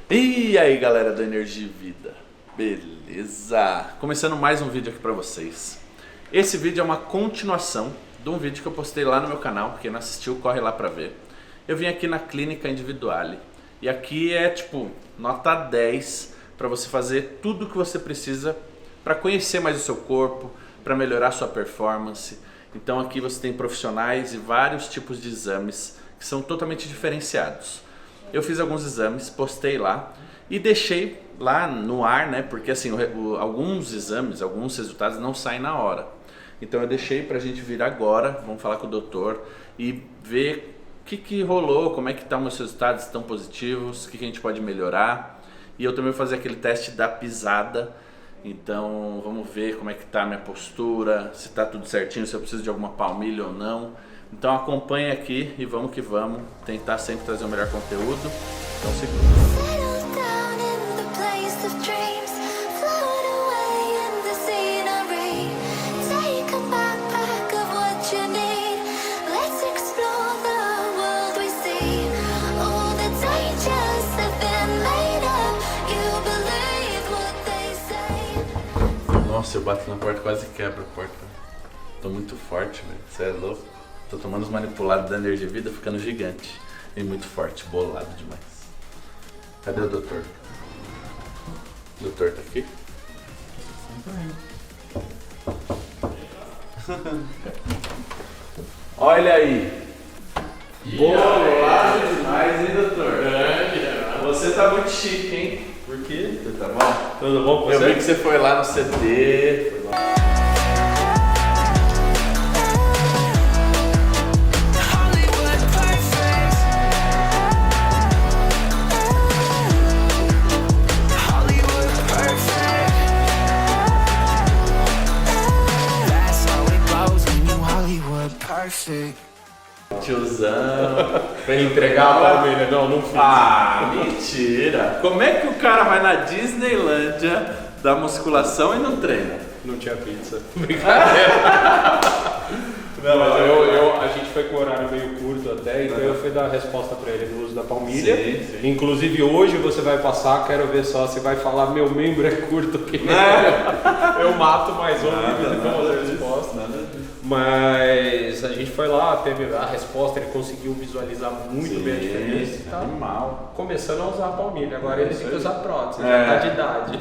E aí galera do Energia e Vida, beleza? Começando mais um vídeo aqui pra vocês. Esse vídeo é uma continuação de um vídeo que eu postei lá no meu canal. Quem não assistiu, corre lá pra ver. Eu vim aqui na Clínica Individuale e aqui é tipo nota 10 pra você fazer tudo o que você precisa pra conhecer mais o seu corpo, pra melhorar a sua performance. Então aqui você tem profissionais e vários tipos de exames que são totalmente diferenciados. Eu fiz alguns exames, postei lá e deixei lá no ar, né? Porque assim, alguns exames, alguns resultados não saem na hora. Então eu deixei pra gente vir agora, vamos falar com o doutor e ver o que rolou, como é que estão os resultados, estão positivos, o que a gente pode melhorar. E eu também vou fazer aquele teste da pisada. Então vamos ver como é que tá a minha postura, se tá tudo certinho, se eu preciso de alguma palmilha ou não. Então acompanha aqui e vamos que vamos, tentar sempre trazer o melhor conteúdo. Então segura. Nossa, eu bato na porta, quase quebra a porta. Tô muito forte, velho. Você é louco. Tô tomando os manipulados da Energia e Vida, ficando gigante. E muito forte, bolado demais. Cadê o doutor? O doutor tá aqui? Olha aí! Bolado demais, hein, doutor? Você tá muito chique, hein? Por quê? Você tá bom? Tudo bom com você? Eu vi que você foi lá no CD. Foi lá. Tiozão. Pra entregar a palmeira. Não fiz. Ah, mentira. Como é que o cara vai na Disneylândia da musculação e não treina? Não tinha pizza. Brincadeira. Não, mas a gente foi com o horário meio curto até, então eu fui dar a resposta pra ele do uso da palmilha. Sim. Inclusive hoje você vai passar, quero ver só se vai falar meu membro é curto que eu mato mais um e dou a resposta. Mas a gente foi lá, teve a resposta, ele conseguiu visualizar muito bem a diferença e tá animal. começando a usar a palmilha. Agora ele tem que usar prótese, já tá de idade.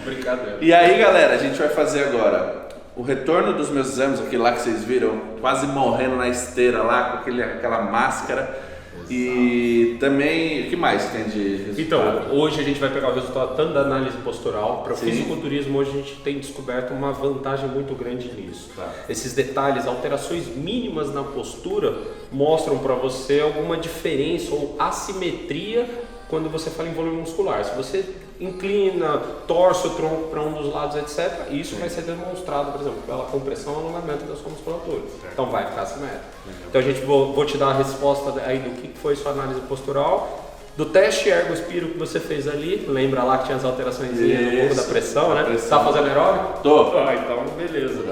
Brincadeira. E aí, galera, a gente vai fazer agora o retorno dos meus exames, aquele lá que vocês viram, quase morrendo na esteira lá, com aquela máscara. E também, o que mais tem de resultado? Então, hoje a gente vai pegar o resultado tanto da análise postural. Para o fisiculturismo, hoje a gente tem descoberto uma vantagem muito grande nisso. Tá. Esses detalhes, alterações mínimas na postura, mostram para você alguma diferença ou assimetria quando você fala em volume muscular. Se você inclina, torce o tronco para um dos lados, etc., isso vai ser demonstrado, por exemplo, pela compressão e alongamento da sua musculatura. Então vai ficar assimétrico. Então a gente vou te dar a resposta aí do que foi sua análise postural. Do teste ergo-spiro que você fez ali, lembra lá que tinha as alterações no pouco da pressão, né? Pressão. Tá fazendo aeróbico? Tô. Ah, então beleza.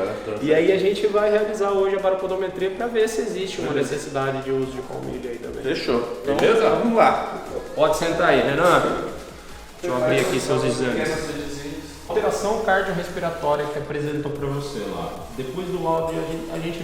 E aí a gente vai realizar hoje a baropodometria para ver se existe uma necessidade de uso de palmilha aí também. Fechou. Então, Beleza? Vamos lá. Pode sentar aí, Renan. Deixa eu abrir aqui seus exames. Alteração cardiorrespiratória que apresentou para você lá. Depois do laudo a gente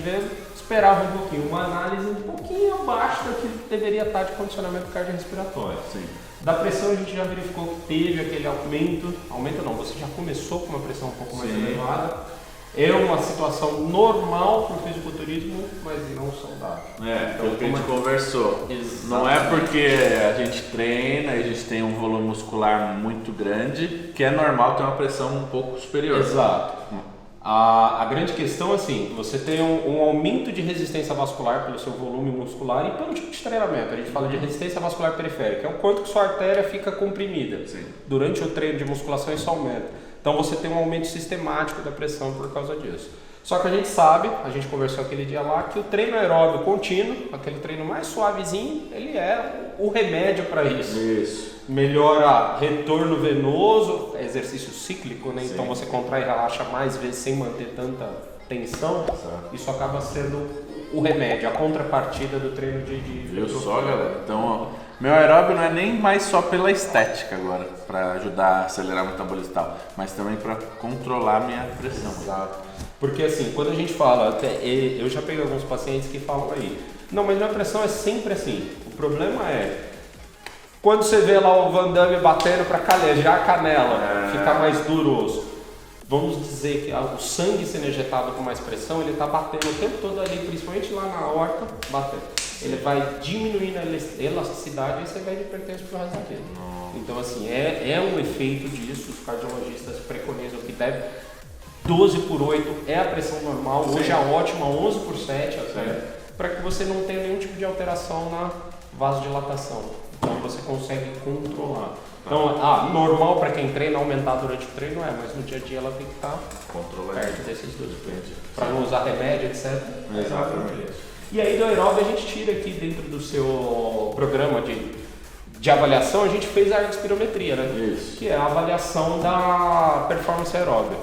esperava um pouquinho, uma análise um pouquinho abaixo do que deveria estar de condicionamento cardiorrespiratório. Sim. Da pressão a gente já verificou que teve aquele aumento não, você já começou com uma pressão um pouco mais elevada. É uma situação normal para o fisiculturismo, mas não saudável. Então, o que a gente conversou. Exatamente. Não é porque a gente treina e a gente tem um volume muscular muito grande que é normal ter uma pressão um pouco superior. Exato. A grande questão é assim, você tem um aumento de resistência vascular pelo seu volume muscular e pelo tipo de treinamento. A gente fala de resistência vascular periférica, é o quanto que sua artéria fica comprimida. Sim. Durante o treino de musculação isso aumenta. Então você tem um aumento sistemático da pressão por causa disso. Só que a gente sabe, a gente conversou aquele dia lá, que o treino aeróbio contínuo, aquele treino mais suavezinho, ele é o remédio para isso. Isso. Melhora retorno venoso, é exercício cíclico, né? Sim. Então você contrai e relaxa mais vezes sem manter tanta tensão. Exato. Isso acaba sendo o remédio, a contrapartida do treino de Viu só, galera? Então, ó, meu aeróbio não é nem mais só pela estética agora, para ajudar a acelerar o metabolismo e tal, mas também para controlar a minha pressão. Exato. Porque assim, quando a gente fala, eu já peguei alguns pacientes que falam aí, não, mas minha pressão é sempre assim. O problema é quando você vê lá o Van Damme batendo para calejar a canela, ficar mais duroso. Vamos dizer que o sangue sendo ejetado com mais pressão, ele está batendo o tempo todo ali, principalmente lá na aorta, batendo. Ele vai diminuindo a elasticidade e você vai de hipertenso pro resto da vida. Então assim, é um efeito disso, os cardiologistas preconizam que deve 12 por 8 é a pressão normal, hoje a ótima 11 por 7 até, para que você não tenha nenhum tipo de alteração na vasodilatação. Então você consegue controlar. Então, normal para quem treina aumentar durante o treino mas no dia a dia ela tem que estar perto desses 12 pontos. Para não usar remédio, etc. Exatamente. E aí do aeróbio a gente tira aqui dentro do seu programa de avaliação, a gente fez a ergospirometria, né? Isso. Que é a avaliação da performance aeróbica.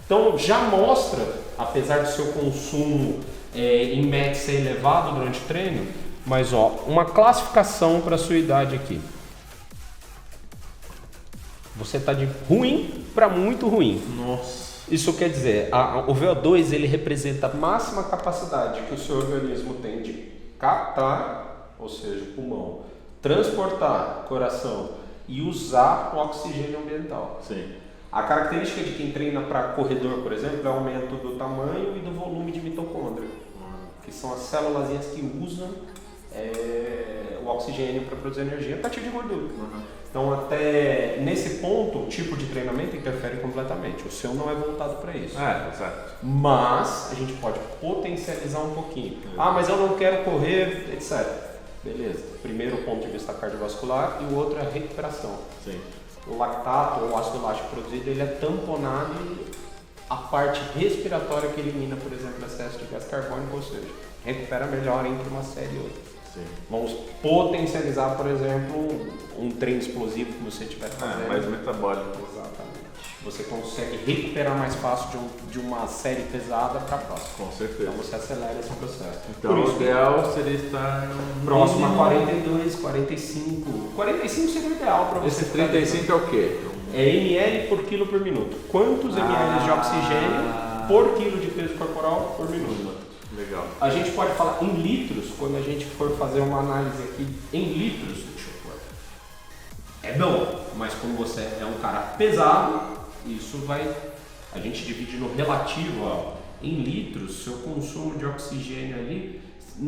Então já mostra, apesar do seu consumo em MET ser elevado durante o treino, mas uma classificação para a sua idade aqui. Você está de ruim para muito ruim. Nossa. Isso quer dizer, o VO2 ele representa a máxima capacidade que o seu organismo tem de captar, ou seja, pulmão, transportar coração e usar o oxigênio ambiental. Sim. A característica de quem treina para corredor, por exemplo, é o aumento do tamanho e do volume de mitocôndria, que são as células que usam o oxigênio para produzir energia a partir de gordura. Então, até nesse ponto, o tipo de treinamento interfere completamente. O seu não é voltado para isso. Exato. Mas a gente pode potencializar um pouquinho. Mas eu não quero correr, etc. Beleza. Primeiro, o ponto de vista cardiovascular e o outro é a recuperação. Sim. O lactato ou o ácido lático produzido, ele é tamponado a parte respiratória que elimina, por exemplo, excesso de gás carbônico, ou seja, recupera melhor entre uma série e outra. Sim. Vamos potencializar, por exemplo, um treino explosivo que você estiver fazendo. Mais metabólico. Exatamente. Você consegue recuperar mais fácil de uma série pesada para a próxima. Com certeza. Então você acelera esse processo. Então o ideal seria estar próximo a 42, 45. 45 seria o ideal para você. Esse 35 é o quê? É ml por quilo por minuto. Quantos ml de oxigênio por quilo de peso corporal por minuto? Legal. A gente pode falar em litros, quando a gente for fazer uma análise aqui em litros, deixa eu pôr. É bom, mas como você é um cara pesado, isso vai, a gente divide no relativo, em litros, seu consumo de oxigênio ali,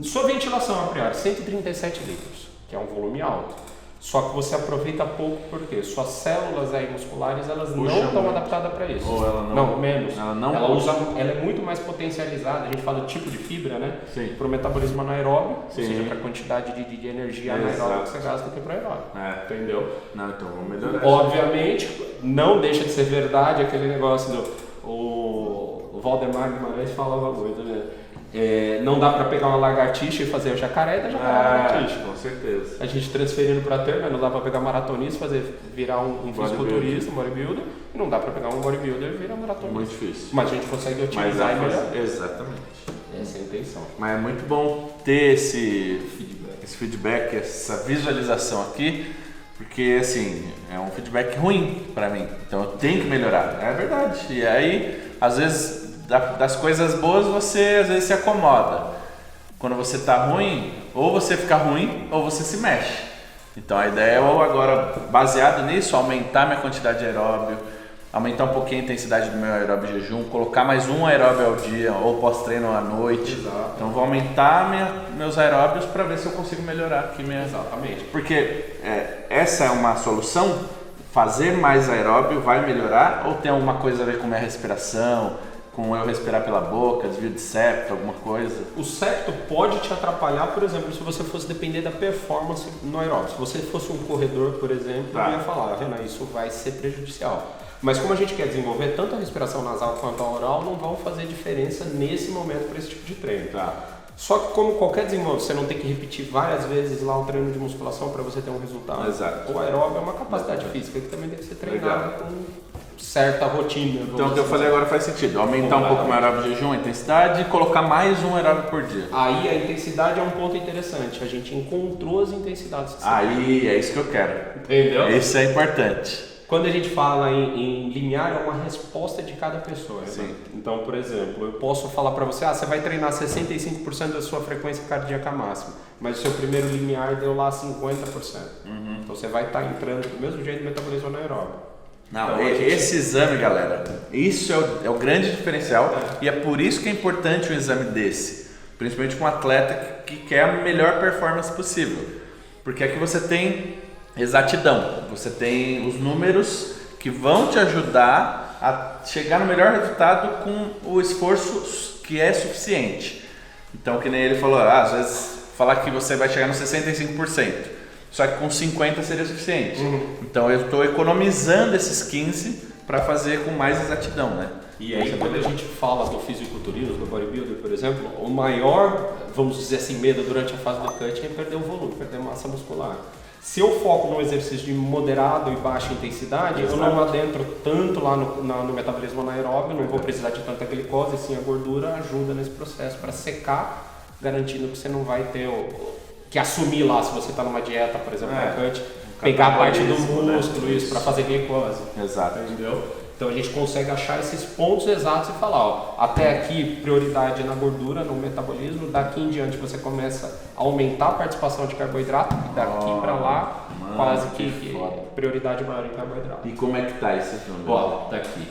sua ventilação a priori, 137 litros, que é um volume alto. Só que você aproveita pouco porque suas células musculares elas não estão adaptadas para isso. Ou ela não? Não, menos. Ela é muito mais potencializada. A gente fala do tipo de fibra, né? Sim. Para o metabolismo anaeróbio, Sim. ou seja, para a quantidade de energia anaeróbica que você gasta do que para aeróbio. Entendeu? Não, então vamos melhorar. Obviamente, não deixa de ser verdade aquele negócio do o Valdemar Guimarães falava muito, né? Não dá para pegar uma lagartixa e fazer o jacaré da lagartixa. Com certeza. A gente transferindo para terra, não dá para pegar maratonista e virar um fisiculturista, um bodybuilder, e não dá para pegar um bodybuilder e virar maratonista. Muito difícil. Mas a gente consegue otimizar e melhorar. Exatamente. Essa é a intenção. Mas é muito bom ter esse feedback, essa visualização aqui, porque assim, é um feedback ruim para mim, então eu tenho que melhorar, é verdade. E aí, às vezes, das coisas boas você às vezes se acomoda. Quando você tá ruim, ou você fica ruim ou você se mexe. Então a ideia é, ou agora, baseado nisso, aumentar minha quantidade de aeróbio, aumentar um pouquinho a intensidade do meu aeróbio de jejum, colocar mais um aeróbio ao dia ou pós-treino à noite. Exato. Então vou aumentar meus aeróbios para ver se eu consigo melhorar aqui minha... Exatamente. Porque essa é uma solução, fazer mais aeróbio vai melhorar, ou tem alguma coisa a ver com minha respiração, com eu respirar pela boca, desvio de septo, alguma coisa? O septo pode te atrapalhar, por exemplo, se você fosse depender da performance no aeróbio. Se você fosse um corredor, por exemplo, eu ia falar, Renan, isso vai ser prejudicial. Mas como a gente quer desenvolver tanto a respiração nasal quanto a oral, não vão fazer diferença nesse momento para esse tipo de treino. Só que como qualquer desenvolvimento, você não tem que repetir várias vezes lá o treino de musculação para você ter um resultado. Exato. O aeróbio é uma capacidade física que também deve ser treinada com certa rotina. Então o que eu falei agora faz sentido, aumentar um pouco maior o jejum, a intensidade e colocar mais um aeróbio por dia. Aí a intensidade é um ponto interessante, a gente encontrou as intensidades. Aí é isso que eu quero. Entendeu? Isso é importante. Quando a gente fala em limiar, é uma resposta de cada pessoa. Né? Sim. Então, por exemplo, eu posso falar para você, você vai treinar 65% da sua frequência cardíaca máxima, mas o seu primeiro limiar deu lá 50%. Então você vai estar entrando do mesmo jeito no metabolismo anaeróbio. Não, então, esse exame, galera, isso é o grande diferencial e é por isso que é importante um exame desse, principalmente com um atleta que quer a melhor performance possível, porque aqui você tem exatidão, você tem os números que vão te ajudar a chegar no melhor resultado com o esforço que é suficiente. Então, que nem ele falou, às vezes falar que você vai chegar no 65%, só que com 50% seria suficiente. Então eu estou economizando esses 15% para fazer com mais exatidão, né? E aí quando a gente fala do fisiculturismo, do bodybuilder, por exemplo, o maior, vamos dizer assim, medo durante a fase do cut é perder o volume, perder massa muscular. Se eu foco no exercício de moderado e baixa intensidade, eu não adentro tanto lá no metabolismo anaeróbio, não vou precisar de tanta glicose, sim, a gordura ajuda nesse processo para secar, garantindo que você não vai ter que assumir lá, se você está numa dieta, por exemplo, no cut, pegar a parte do músculo, isso, para fazer glicose. Exato. Entendeu? Então a gente consegue achar esses pontos exatos e falar, até aqui prioridade na gordura, no metabolismo, daqui em diante você começa a aumentar a participação de carboidrato, e daqui para lá, quase que prioridade maior em carboidrato. E como é que tá esse número? Ó, tá aqui.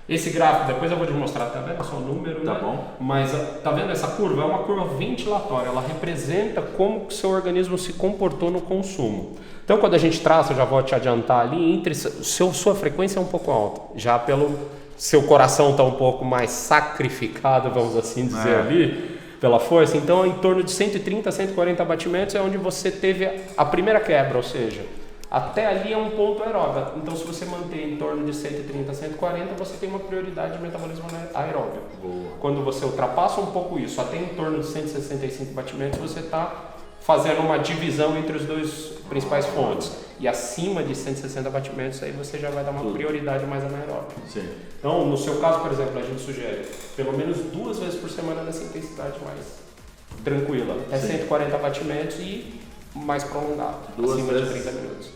Esse gráfico, depois eu vou te mostrar, tá vendo? É só o número, tá né? Bom. Mas tá vendo essa curva? É uma curva ventilatória, ela representa como o seu organismo se comportou no consumo. Então quando a gente traça, eu já vou te adiantar ali, sua frequência é um pouco alta, já pelo seu coração está um pouco mais sacrificado, vamos assim dizer ali, pela força, então em torno de 130 a 140 batimentos é onde você teve a primeira quebra, ou seja, até ali é um ponto aeróbio. Então, se você manter em torno de 130 a 140, você tem uma prioridade de metabolismo aeróbio. Boa. Quando você ultrapassa um pouco isso, até em torno de 165 batimentos, você está fazendo uma divisão entre os dois principais fontes. E acima de 160 batimentos, aí você já vai dar uma prioridade mais anaeróbia. Sim. Então, no seu caso, por exemplo, a gente sugere pelo menos 2 vezes por semana nessa intensidade mais tranquila. Até 140 batimentos e mais prolongado, acima de 30 minutos.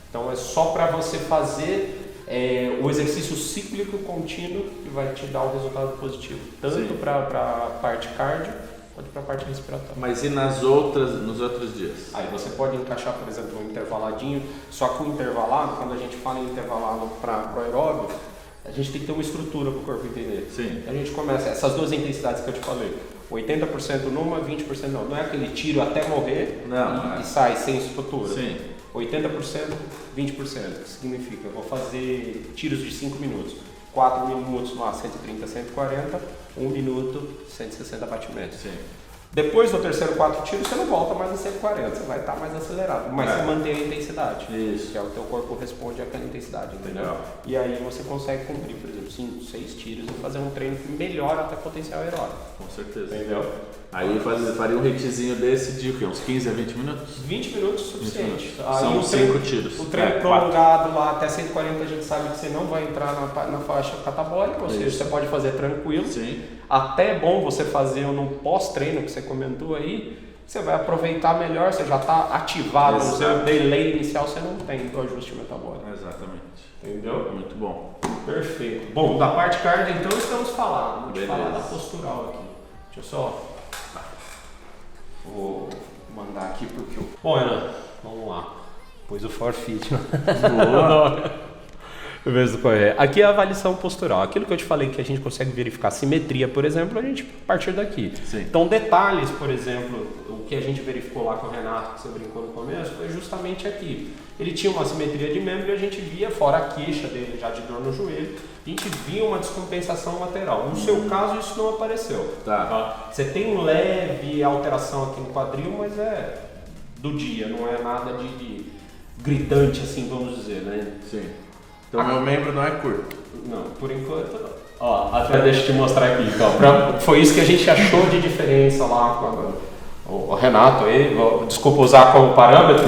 Então é só para você fazer o exercício cíclico contínuo que vai te dar o resultado positivo, tanto para a parte cardio quanto para a parte respiratória. Mas e nos outros dias? Aí você pode encaixar, por exemplo, um intervaladinho, só que o intervalado, quando a gente fala em intervalado para o aeróbio, a gente tem que ter uma estrutura para o corpo entender. Sim. A gente começa, essas duas intensidades que eu te falei, 80% numa, 20% não. Não é aquele tiro até morrer e sai sem estrutura. Sim. 80%, 20%. Que significa, eu vou fazer tiros de 5 minutos. 4 minutos lá, 130, 140. 1 minuto, 160 batimentos. Sim. Depois do terceiro 4 tiros, você não volta mais a 140, você vai estar mais acelerado, mas você mantém a intensidade. Isso. Que é o teu corpo responde àquela intensidade, entendeu? Legal. E aí você consegue cumprir, por exemplo, 5, 6 tiros e fazer um treino que melhora até o potencial aeróbico. Com certeza. Entendeu? Aí faria um hitzinho desse de o quê? Uns 15 a 20 minutos? 20 minutos suficiente. São 5 tiros. O treino prolongado lá até 140 a gente sabe que você não vai entrar na faixa catabólica, ou seja, você pode fazer tranquilo. Sim. Até é bom você fazer no pós-treino que você comentou aí, você vai aproveitar melhor, você já está ativado, o seu delay inicial você não tem do ajuste metabólico. Exatamente. Entendeu? Muito bom. Perfeito. Bom, da parte cardio então estamos falando. Vou te Beleza. falar da postural aqui. Deixa eu só... Vou mandar aqui porque eu... Bom, Renan, vamos lá. Pôs o forfeit. Boa. Aqui é a avaliação postural. Aquilo que eu te falei que a gente consegue verificar simetria, por exemplo, a gente partir daqui. Sim. Então, detalhes, por exemplo, o que a gente verificou lá com o Renato, que você brincou no começo, foi justamente aqui. Ele tinha uma simetria de membro e a gente via, fora a queixa dele já de dor no joelho, a gente via uma descompensação lateral. No seu caso, isso não apareceu. Tá. Você tem uma leve alteração aqui no quadril, mas é do dia, não é nada de gritante, assim, vamos dizer, né? Sim. Então meu membro não é curto. Não, por enquanto não. Ó, até deixa eu te mostrar aqui. Então, foi isso que a gente achou de diferença lá com o Renato aí. Desculpa usar como parâmetro.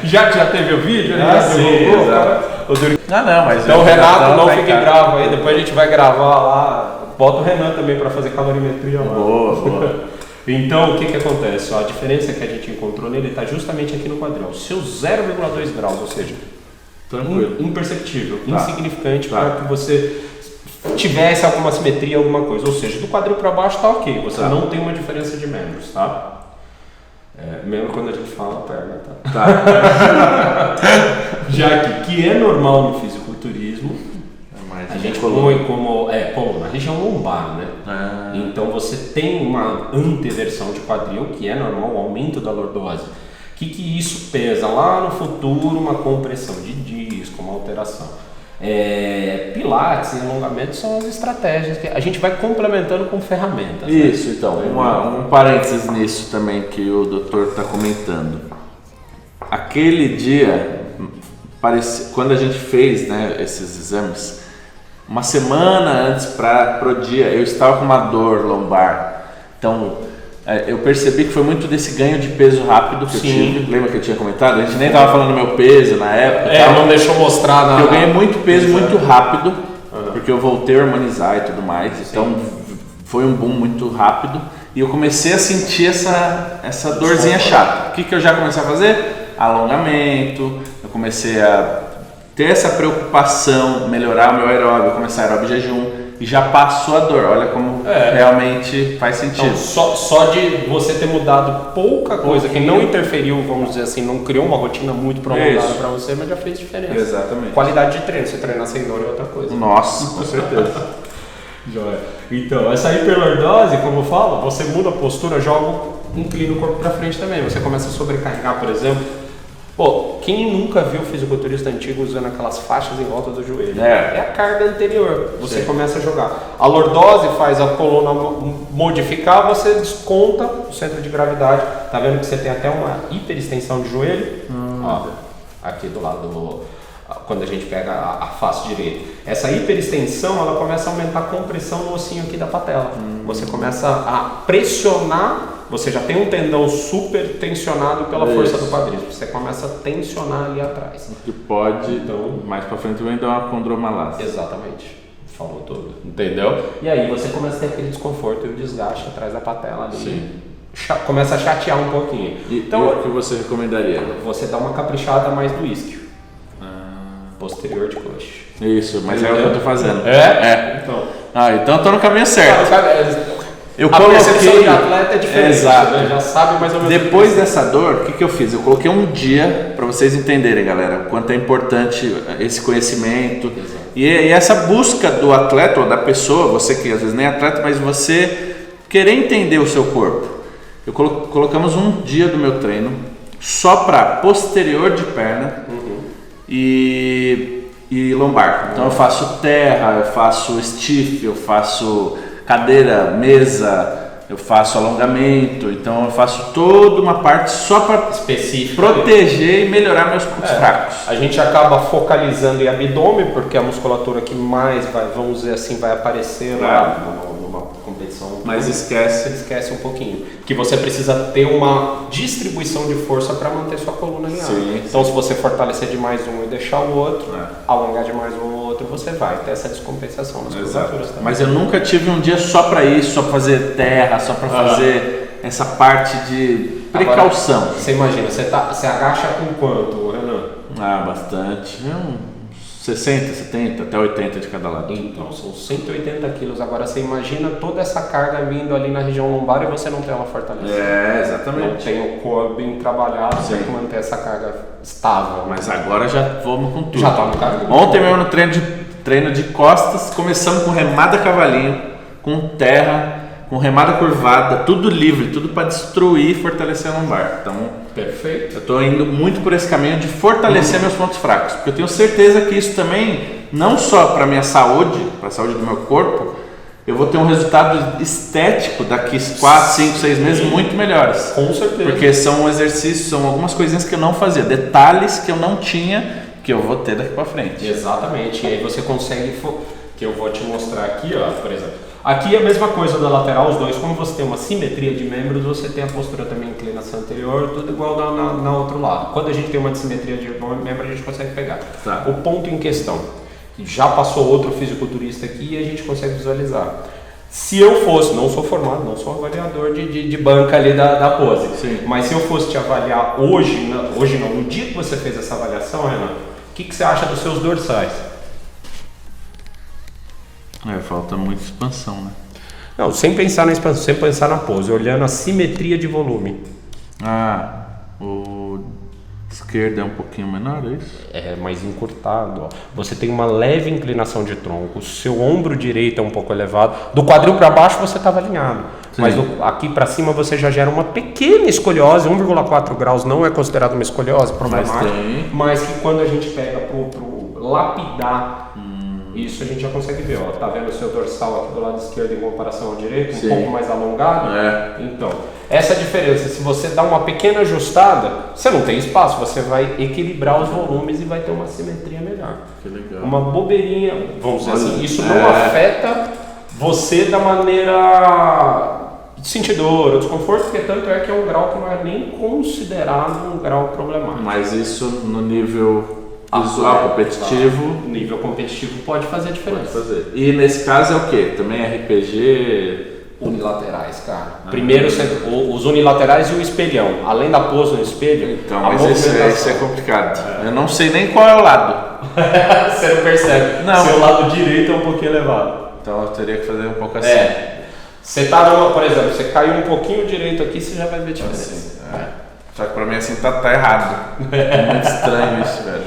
já teve o vídeo, né? Sim, não, mas então o Renato não fique bravo aí, depois a gente vai gravar lá. Bota o Renan também para fazer calorimetria lá. Boa. Então, o que acontece? A diferença que a gente encontrou nele está justamente aqui no quadril. Seu 0,2 graus, ou seja, imperceptível, insignificante para que você tivesse alguma simetria, alguma coisa. Ou seja, do quadril para baixo está ok, você não tem uma diferença de membros, tá? Mesmo quando a gente fala perna, tá? Já que é normal no fisiculturismo, a gente põe como coluna, a região lombar, né? Então você tem uma anteversão de quadril, que é normal, o aumento da lordose. O que isso pesa? Lá no futuro, uma compressão de disco, uma alteração. Pilates e alongamento são as estratégias que a gente vai complementando com ferramentas. Isso, né? então, um parênteses nisso também que o doutor está comentando. Aquele dia, quando a gente fez, né, esses exames, uma semana antes pro dia, eu estava com uma dor lombar. Então, eu percebi que foi muito desse ganho de peso rápido que eu tive. Lembra que eu tinha comentado? A gente nem estava falando do meu peso na época. Não deixou mostrar nada. Eu ganhei muito peso muito rápido, porque eu voltei a harmonizar e tudo mais. Então, foi um boom muito rápido. E eu comecei a sentir essa dorzinha chata. O que eu já comecei a fazer? Alongamento. Eu comecei a ter essa preocupação, melhorar o meu aeróbio, começar aeróbio jejum, e já passou a dor. Olha como realmente faz sentido. Então, só de você ter mudado pouca coisa, que não interferiu, vamos dizer assim, não criou uma rotina muito prolongada para você, mas já fez diferença. Exatamente. Qualidade de treino, você treinar sem dor é outra coisa. Nossa, com certeza. Joia. Então, essa hiperlordose, como eu falo, você muda a postura, inclina o corpo para frente também. Você começa a sobrecarregar, por exemplo. Quem nunca viu o fisiculturista antigo usando aquelas faixas em volta do joelho? É a carga anterior. Você começa a jogar. A lordose faz a coluna modificar, você desconta o centro de gravidade. Tá vendo que você tem até uma hiperextensão de joelho? Aqui do lado, quando a gente pega a face direita. Essa hiperextensão, ela começa a aumentar a compressão no ossinho aqui da patela. Você começa a pressionar. Você já tem um tendão super tensionado pela força do quadríceps. Você começa a tensionar ali atrás. Que pode, então, mais pra frente vai dar uma condromalácia. Exatamente. Falou tudo. Entendeu? E aí você começa a ter aquele desconforto e o desgaste atrás da patela ali. Começa a chatear um pouquinho. Então, o que você recomendaria? Você dá uma caprichada mais do isquio. Posterior de coxa. Isso, mas é o que eu tô fazendo. Então eu tô no caminho certo. Eu a percepção de atleta é diferente, né? Já sabe mais ou menos. Depois dessa dor, o que eu fiz? Eu coloquei um dia para vocês entenderem, galera, o quanto é importante esse conhecimento e essa busca do atleta ou da pessoa, você que às vezes nem é atleta, mas você querer entender o seu corpo. Colocamos um dia do meu treino só para posterior de perna e lombar. Então eu faço terra, eu faço stiff, eu faço cadeira, mesa, eu faço alongamento, então eu faço toda uma parte só para proteger e melhorar meus pontos fracos. A gente acaba focalizando em abdômen, porque é a musculatura que mais vai, vamos dizer assim, vai aparecer lá numa competição. Mas esquece um pouquinho. Que você precisa ter uma distribuição de força para manter sua coluna alinhada. Então se você fortalecer demais um e deixar o outro, alongar demais um ou outro, você vai ter essa descompensação nas musculaturas também. Mas eu nunca tive um dia só para isso, só para fazer terra, só para fazer essa parte de precaução. Agora, você imagina, você agacha com quanto, Renan? Bastante. 60, 70, até 80 de cada lado. Então, são 180 quilos. Agora, você imagina toda essa carga vindo ali na região lombar e você não tem ela fortalecida. Exatamente. Não tem o core bem trabalhado para manter essa carga estável. Mas agora já vamos com tudo. Já tá no cargo. Ontem mesmo no treino de costas, começamos com remada cavalinho, com terra, com remada curvada, tudo livre, tudo para destruir e fortalecer a lombar. Então, perfeito. Eu estou indo muito por esse caminho de fortalecer meus pontos fracos, porque eu tenho certeza que isso também, não só para a minha saúde, para a saúde do meu corpo, eu vou ter um resultado estético daqui 4, 5, 6 meses muito melhores. Com certeza. Porque são exercícios, são algumas coisinhas que eu não fazia, detalhes que eu não tinha, que eu vou ter daqui para frente. Exatamente. E aí você consegue, que eu vou te mostrar aqui, ó, por exemplo. Aqui é a mesma coisa da lateral, os dois. Como você tem uma simetria de membros, você tem a postura também inclinação anterior, tudo igual na outro lado. Quando a gente tem uma dissimetria de membro, a gente consegue pegar. Tá. O ponto em questão, já passou outro fisiculturista aqui e a gente consegue visualizar. Se eu fosse, não sou formado, não sou avaliador de banca ali da pose, Sim. mas se eu fosse te avaliar hoje não, no dia que você fez essa avaliação, Renan, o que você acha dos seus dorsais? Falta muita expansão, né? Não, sem pensar na expansão, sem pensar na pose, olhando a simetria de volume. O esquerdo é um pouquinho menor, é isso? É mais encurtado, ó. Você tem uma leve inclinação de tronco, o seu ombro direito é um pouco elevado, do quadril para baixo você estava alinhado, sim, mas aqui para cima você já gera uma pequena escoliose, 1,4 graus não é considerado uma escoliose problemática, mas que quando a gente pega pro lapidar, isso a gente já consegue ver, ó. Tá vendo o seu dorsal aqui do lado esquerdo em comparação ao direito, um pouco mais alongado? Então, essa diferença, se você dá uma pequena ajustada, você não tem espaço, você vai equilibrar os volumes e vai ter uma simetria melhor. Que legal. Uma bobeirinha, vamos dizer assim, isso não afeta você da maneira de sentir dor ou desconforto, porque tanto é que é um grau que não é nem considerado um grau problemático. Mas isso no nível visual competitivo. Nível competitivo pode fazer a diferença. Pode fazer. E nesse caso é o quê? Também RPG? Unilaterais, cara. Primeiro os unilaterais e o espelhão. Além da pose no espelho. Então, mas esse é complicado. Eu não sei nem qual é o lado. Você não percebe. Não. Seu lado direito é um pouquinho elevado. Então eu teria que fazer um pouco assim. Você tá por exemplo, você caiu um pouquinho direito aqui, você já vai ver a diferença. Assim, Só que pra mim assim tá errado. É muito estranho isso, velho.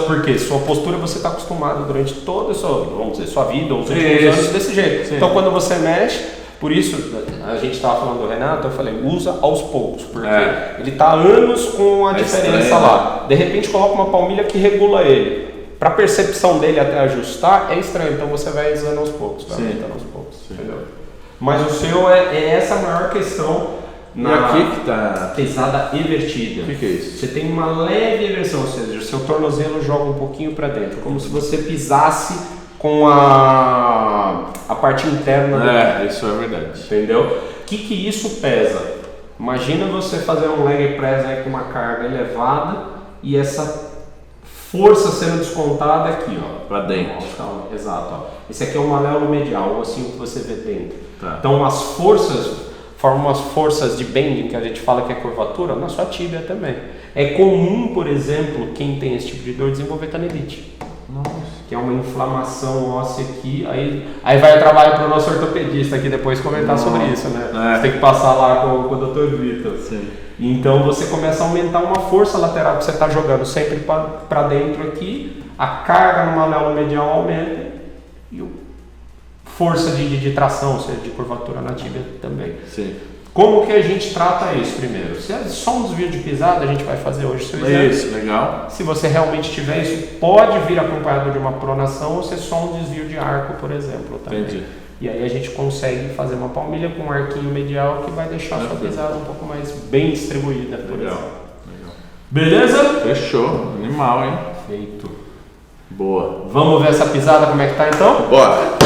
Porque sua postura você está acostumado durante toda a sua vida, ou os últimos anos desse jeito. Sim. Então quando você mexe, por isso a gente estava falando do Renato, eu falei, usa aos poucos, porque ele está há anos com a diferença estranho, lá. De repente coloca uma palmilha que regula ele. Para a percepção dele até ajustar é estranho, então você vai usando aos poucos, vai aumentando aos poucos, entendeu? Mas o seu é essa a maior questão. E aqui que tá pesada invertida. O que é isso? Você tem uma leve inversão, ou seja, o seu tornozelo joga um pouquinho para dentro, como se você pisasse com a parte interna. Isso é verdade. Entendeu? O que isso pesa? Imagina você fazer um leg press aí com uma carga elevada e essa força sendo descontada aqui, ó. Para dentro. Exato, ó. Esse aqui é o maléolo medial, o ossinho que você vê dentro. Tá. Então as forças formam umas forças de bending, que a gente fala que é curvatura, na sua tíbia também. É comum, por exemplo, quem tem esse tipo de dor desenvolver tendinite. Que é uma inflamação óssea aqui, aí vai trabalhar para o nosso ortopedista aqui depois comentar sobre isso, né? Você tem que passar lá com o Dr. Vitor. Sim. Então você começa a aumentar uma força lateral que você está jogando sempre para dentro aqui, a carga no maléolo medial aumenta e força de tração, ou seja, de curvatura na tíbia também. Sim. Como que a gente trata isso primeiro? Se é só um desvio de pisada, a gente vai fazer hoje o seu exame. Isso, legal. Se você realmente tiver isso, pode vir acompanhado de uma pronação ou ser só um desvio de arco, por exemplo. Também. Entendi. E aí a gente consegue fazer uma palmilha com um arquinho medial que vai deixar a sua pisada um pouco mais bem distribuída, por exemplo. Legal. Beleza? Fechou. Animal, hein? Feito. Boa. Vamos ver essa pisada como é que tá então? Bora.